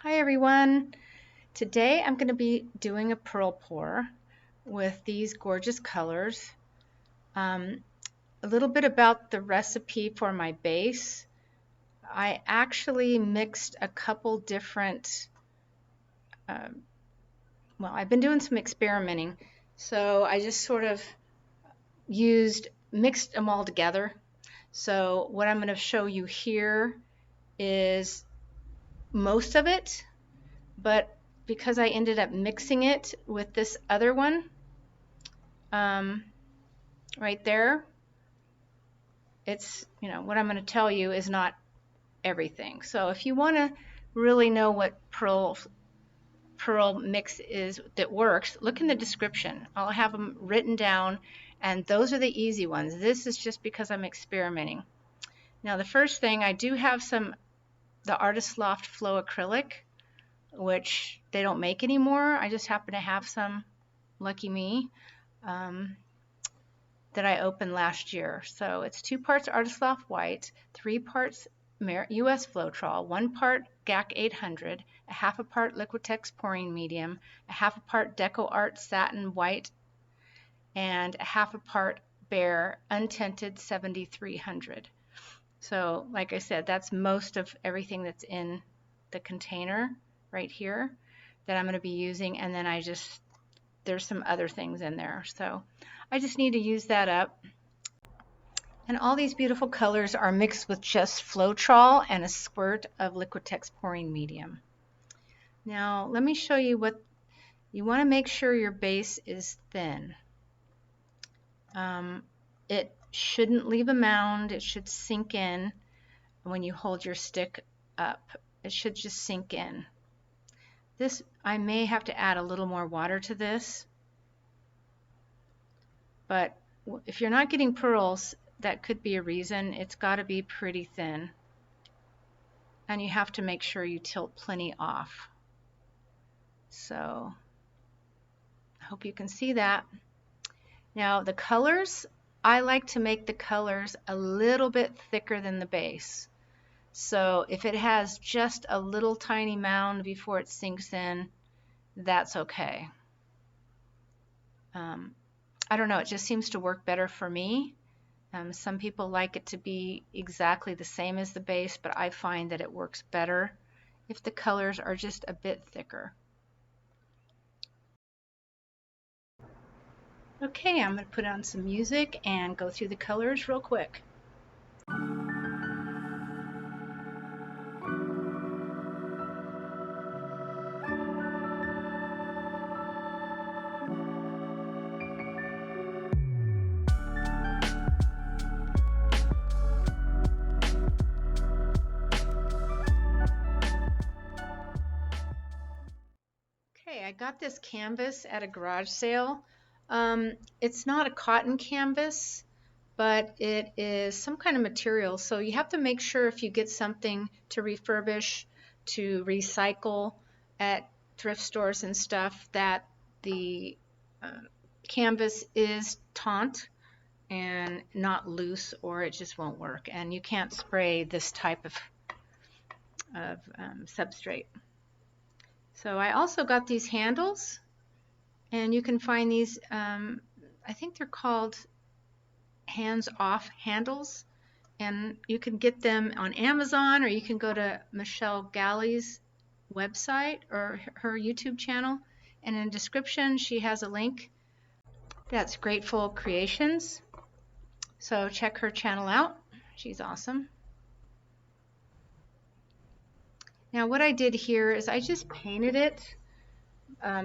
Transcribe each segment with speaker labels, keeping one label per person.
Speaker 1: Hi everyone. Today I'm going to be doing a pearl pour with these gorgeous colors. A little bit about the recipe for my base. I actually mixed a couple different, well, I've been doing some experimenting. So I just sort of mixed them all together. So what I'm going to show you here is most of it, but because I ended up mixing it with this other one, right there, it's, what I'm going to tell you is not everything. So if you want to really know what pearl mix is that works, look in the description. I'll have them written down, and those are the easy ones. This is just because I'm experimenting. Now the first thing, I do have the Artist Loft Flow acrylic, which they don't make anymore. I just happen to have some, lucky me, that I opened last year. So it's 2 parts Artist Loft White, 3 parts US Floetrol, 1 part GAC 800, a half a part Liquitex pouring medium, a half a part Deco Art Satin White, and a half a part Behr untinted 7300. So like I said, that's most of everything that's in the container right here that I'm going to be using, and then there's some other things in there. So I just need to use that up. And all these beautiful colors are mixed with just Floetrol and a squirt of Liquitex pouring medium. Now let me show you what you want to make sure your base is thin. It shouldn't leave a mound. It should sink in when you hold your stick up. It should just sink in. This, I may have to add a little more water to this, but if you're not getting pearls, that could be a reason. It's got to be pretty thin, and you have to make sure you tilt plenty off. So I hope you can see that. Now the colors, I like to make the colors a little bit thicker than the base. So if it has just a little tiny mound before it sinks in, that's okay. I don't know, it just seems to work better for me. Some people like it to be exactly the same as the base, but I find that it works better if the colors are just a bit thicker. Okay, I'm going to put on some music and go through the colors real quick. Okay, I got this canvas at a garage sale. It's not a cotton canvas, but it is some kind of material. So you have to make sure if you get something to refurbish, to recycle at thrift stores and stuff, that the canvas is taut and not loose, or it just won't work. And you can't spray this type of substrate. So I also got these handles, and you can find these, I think they're called hands-off handles, and you can get them on Amazon, or you can go to Michelle Galley's website or her YouTube channel, and in the description she has a link. That's Grateful Creations, so check her channel out. She's awesome. Now what I did here is I just painted it,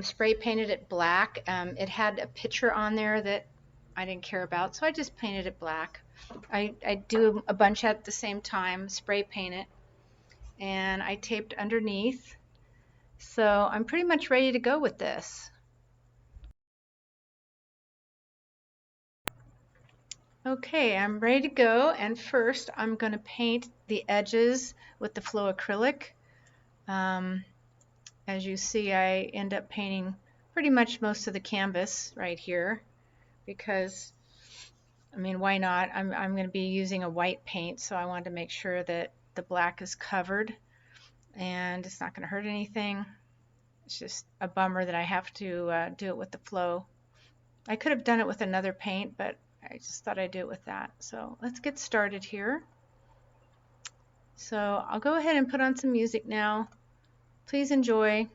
Speaker 1: spray painted it black. It had a picture on there that I didn't care about, so I just painted it black. I do a bunch at the same time, spray paint it, and I taped underneath. So I'm pretty much ready to go with this. Okay, I'm ready to go, and first I'm going to paint the edges with the Flow acrylic. As you see, I end up painting pretty much most of the canvas right here because, I mean, why not? I'm going to be using a white paint, so I wanted to make sure that the black is covered. and it's not going to hurt anything. It's just a bummer that I have to do it with the Flow. I could have done it with another paint, but I just thought I'd do it with that. So let's get started here. So I'll go ahead and put on some music now. Please enjoy.